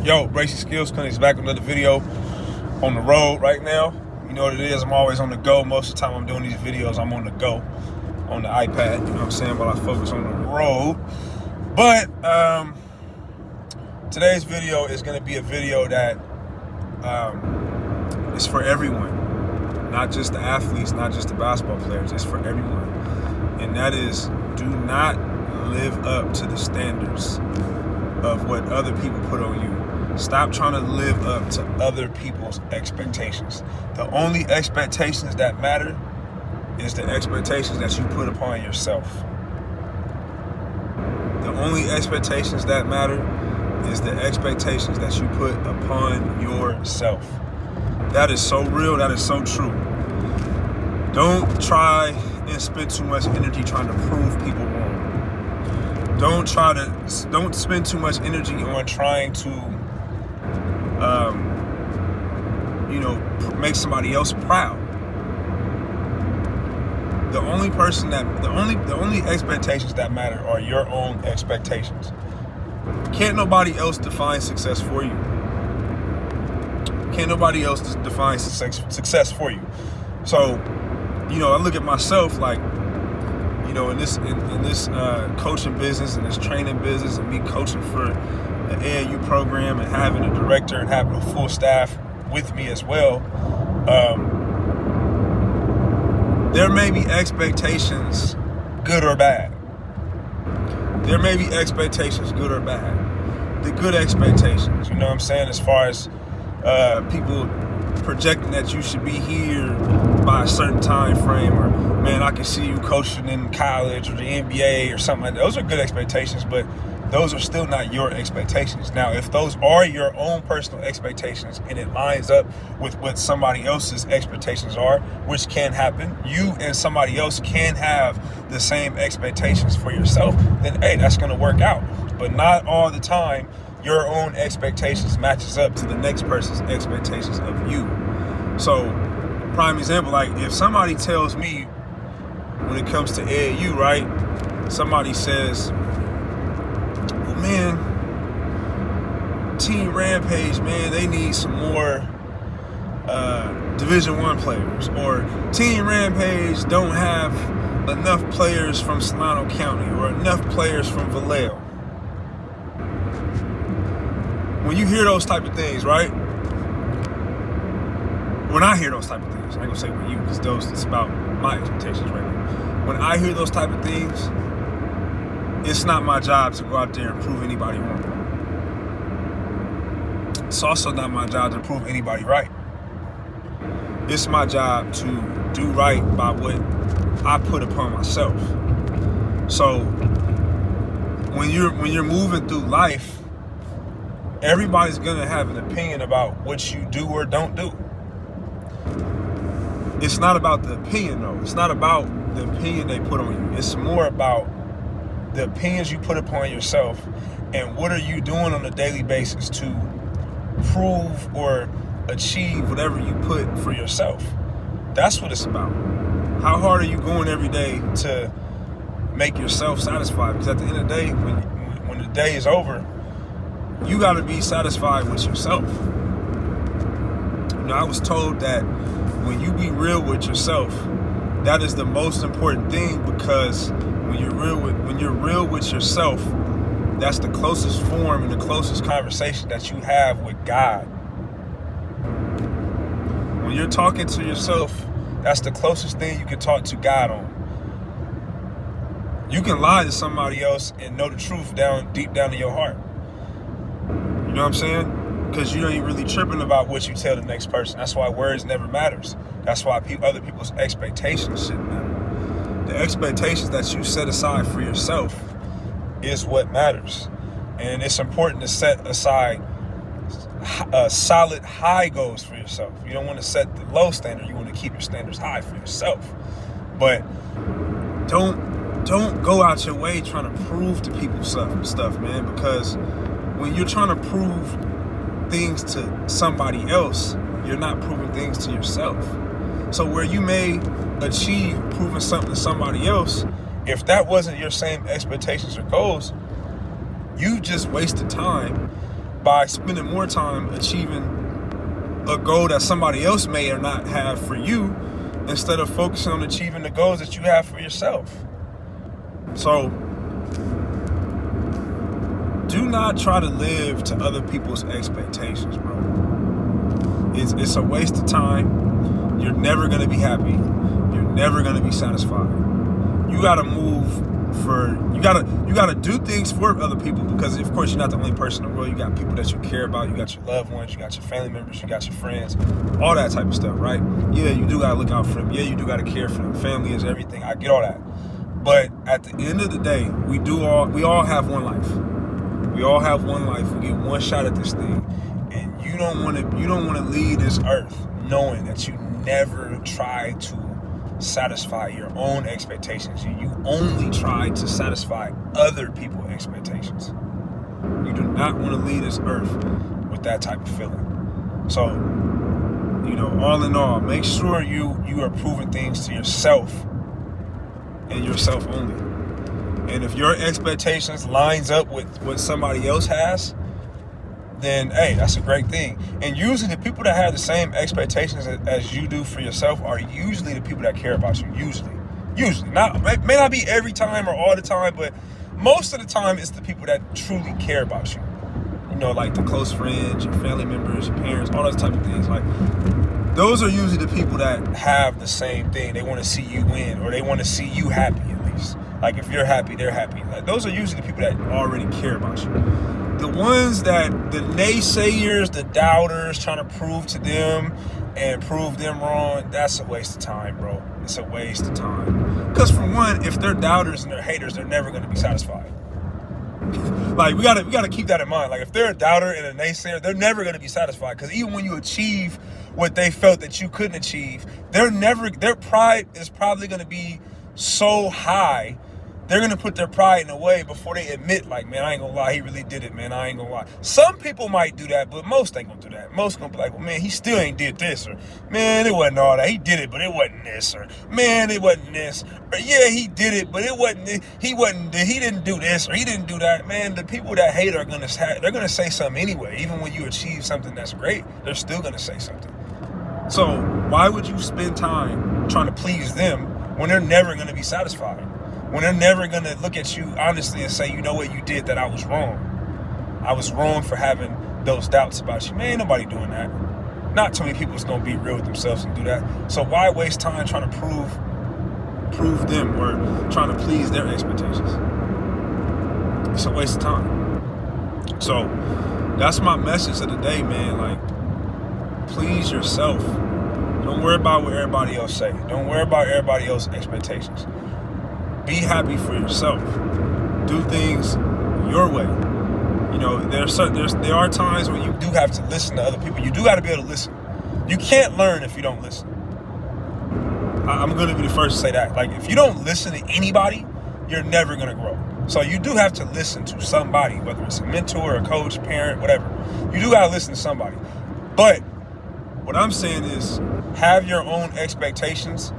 Yo, Bracy Skills Clinic's back with another video on the road right now. You know what it is, I'm always on the go. Most of the time I'm doing these videos, I'm on the go, on the iPad, you know what I'm saying, while I focus on the road. But today's video is going to be a video that is for everyone, not just the athletes, not just the basketball players, it's for everyone. And that is, do not live up to the standards of what other people put on you. Stop trying to live up to other people's expectations. The only expectations that matter is the expectations that you put upon yourself. The only expectations that matter is the expectations that you put upon yourself. That is so real, that is so true. Don't try and spend too much energy trying to prove people wrong. Don't spend too much energy on trying to make somebody else proud. The only expectations that matter are your own expectations. Can't nobody else define success for you. Can't nobody else define success for you. So, I look at myself like, in this coaching business and this training business, and me coaching for an AAU program and having a director and having a full staff with me as well. There may be expectations, good or bad. There may be expectations, good or bad. The good expectations, you know what I'm saying, as far as people projecting that you should be here by a certain time frame, or man, I can see you coaching in college or the NBA or something like that. Those are good expectations, but those are still not your expectations. Now, if those are your own personal expectations and it lines up with what somebody else's expectations are, which can happen, you and somebody else can have the same expectations for yourself, then hey, that's going to work out. But not all the time your own expectations matches up to the next person's expectations of you. So, prime example, like if somebody tells me when it comes to AAU, right, somebody says, well, man, Team Rampage, man, they need some more Division I players, or Team Rampage don't have enough players from Solano County or enough players from Vallejo. When you hear those type of things, right? When I hear those type of things, I ain't gonna say when you, because it's about my expectations right now. When I hear those type of things, it's not my job to go out there and prove anybody wrong. It's also not my job to prove anybody right. It's my job to do right by what I put upon myself. So when you're moving through life, everybody's gonna have an opinion about what you do or don't do. It's not about the opinion though. It's not about the opinion they put on you. It's more about the opinions you put upon yourself, and what are you doing on a daily basis to prove or achieve whatever you put for yourself. That's what it's about. How hard are you going every day to make yourself satisfied? Because at the end of the day, when the day is over, you got to be satisfied with yourself. I was told that when you be real with yourself, that is the most important thing, because when you're real with yourself, that's the closest form and the closest conversation that you have with God. When you're talking to yourself, that's the closest thing you can talk to God on. You can lie to somebody else and know the truth deep down in your heart. You know what I'm saying? Because you ain't really tripping about what you tell the next person. That's why words never matters. That's why other people's expectations shouldn't matter. The expectations that you set aside for yourself is what matters. And it's important to set aside solid high goals for yourself. You don't want to set the low standard. You want to keep your standards high for yourself. But don't go out your way trying to prove to people stuff, man, because when you're trying to prove things to somebody else, you're not proving things to yourself. So where you may achieve proving something to somebody else, if that wasn't your same expectations or goals, you just wasted time by spending more time achieving a goal that somebody else may or not have for you, instead of focusing on achieving the goals that you have for yourself. So do not try to live to other people's expectations, bro. It's a waste of time. You're never going to be happy. You're never going to be satisfied. You got to you got to do things for other people, because of course you're not the only person in the world. You got people that you care about. You got your loved ones. You got your family members. You got your friends. All that type of stuff, right? Yeah, you do got to look out for them. Yeah, you do got to care for them. Family is everything. I get all that. But at the end of the day, we all have one life. We all have one life. We get one shot at this thing. And you don't want to leave this earth knowing that you never try to satisfy your own expectations. You only try to satisfy other people's expectations. You do not want to leave this earth with that type of feeling. So, all in all, make sure you are proving things to yourself and yourself only. And if your expectations lines up with what somebody else has, then hey, that's a great thing. And usually the people that have the same expectations as you do for yourself are usually the people that care about you. Usually, may not be every time or all the time, but most of the time it's the people that truly care about you. Like the close friends, your family members, your parents, all those type of things. Like, those are usually the people that have the same thing. They want to see you win, or they want to see you happy at least. Like, if you're happy, they're happy. Like, those are usually the people that already care about you. The ones that, the naysayers, the doubters, trying to prove to them and prove them wrong, that's a waste of time, bro. It's a waste of time. Because for one, if they're doubters and they're haters, they're never going to be satisfied. Like, we gotta keep that in mind. Like, if they're a doubter and a naysayer, they're never going to be satisfied. Because even when you achieve what they felt that you couldn't achieve, their pride is probably going to be so high, they're going to put their pride in the way before they admit, like, man, I ain't going to lie, he really did it, man, I ain't going to lie. Some people might do that, but most ain't going to do that. Most going to be like, well, man, he still ain't did this, or, man, it wasn't all that. He did it, but it wasn't this, or, man, it wasn't this, or, yeah, he did it, but it wasn't, he didn't do this, or he didn't do that. Man, the people that hate are going to, they're going to say something anyway. Even when you achieve something that's great, they're still going to say something. So why would you spend time trying to please them when they're never going to be satisfied? When they're never going to look at you honestly and say, you know what, you did that, I was wrong. I was wrong for having those doubts about you. Man, ain't nobody doing that. Not too many people is going to be real with themselves and do that. So why waste time trying to prove them or trying to please their expectations? It's a waste of time. So that's my message of the day, man. Like, please yourself. Don't worry about what everybody else say. Don't worry about everybody else's expectations. Be happy for yourself. Do things your way. There are times when you do have to listen to other people. You do got to be able to listen. You can't learn if you don't listen. I'm going to be the first to say that. Like, if you don't listen to anybody, you're never going to grow. So you do have to listen to somebody, whether it's a mentor, a coach, parent, whatever. You do got to listen to somebody. But what I'm saying is, have your own expectations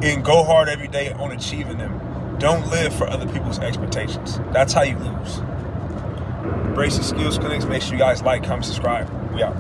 and go hard every day on achieving them. Don't live for other people's expectations. That's how you lose. Bracy Skills Clinics. Make sure you guys like, comment, subscribe. We out.